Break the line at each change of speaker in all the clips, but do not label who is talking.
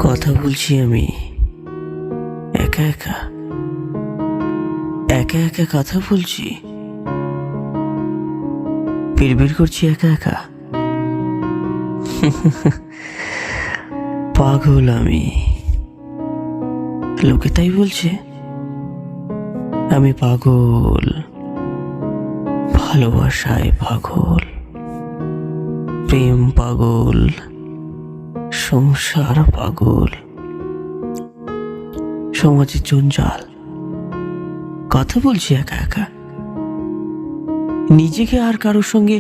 কথা বলছি আমি একা একা একা একা কথা বলছি, বিড়বিড় করছি একা একা। পাগল আমি, লোকে তাই বলছে আমি পাগল, ভালোবাসায় পাগল, প্রেম পাগল, সংসার পাগল, সমাজের জঞ্জাল। কথা বলছি একা একা, নিজেকে আর কারোর সঙ্গে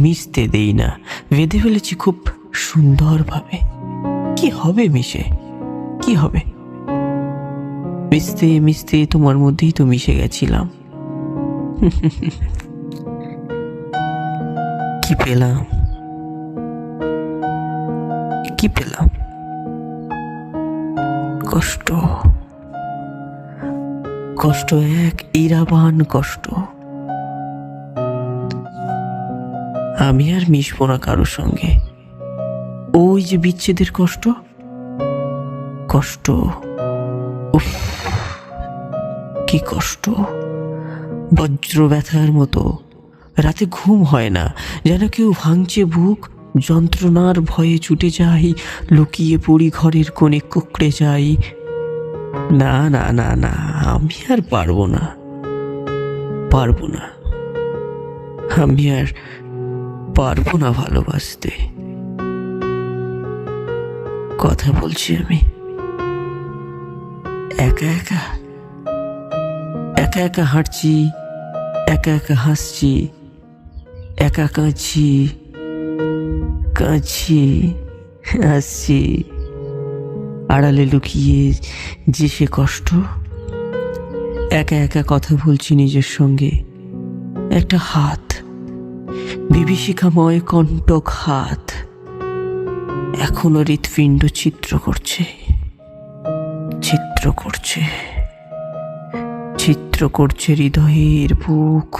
মিশতে দেই না, বেঁধে ফেলেছি খুব সুন্দরভাবে। কি হবে মিশে, কি হবে? মিশতে মিশতে তোমার মধ্যেই তো মিশে গেছিলাম। কি পেলাম, কি পেলাম? কষ্ট, কষ্ট, এক ইরাবান কষ্ট। আমি আর মিশবো না কারোর সঙ্গে। ওই যে বিচ্ছেদের কষ্ট, কষ্ট, উফ কি কষ্ট, বজ্র ব্যথার মতো। রাতে ঘুম হয় না, যেন কেউ ভাঙছে বুক। যন্ত্রণার ভয়ে ছুটে যাই, লুকিয়ে পড়ি ঘরের কোণে, কুঁকড়ে যাই। না না না না, আমি আর পারবো না, পারবো না, আমি আর পারবো না ভালোবাসতে। কথা বলছি আমি একা একা, একা একা হাঁটছি, একা একা হাসছি, একা কাঁদছি, কাঁদছি, হাসছি। আড়ালে লুকিয়ে যে সে কষ্ট। একা একা কথা বলছি নিজের সঙ্গে। একটা হাত, বিভীষিকাময় কণ্টক হাত, এখনো হৃৎপিণ্ড চিত্র করছে, চিত্র করছে, চিত্র করছে হৃদয়ের বুক।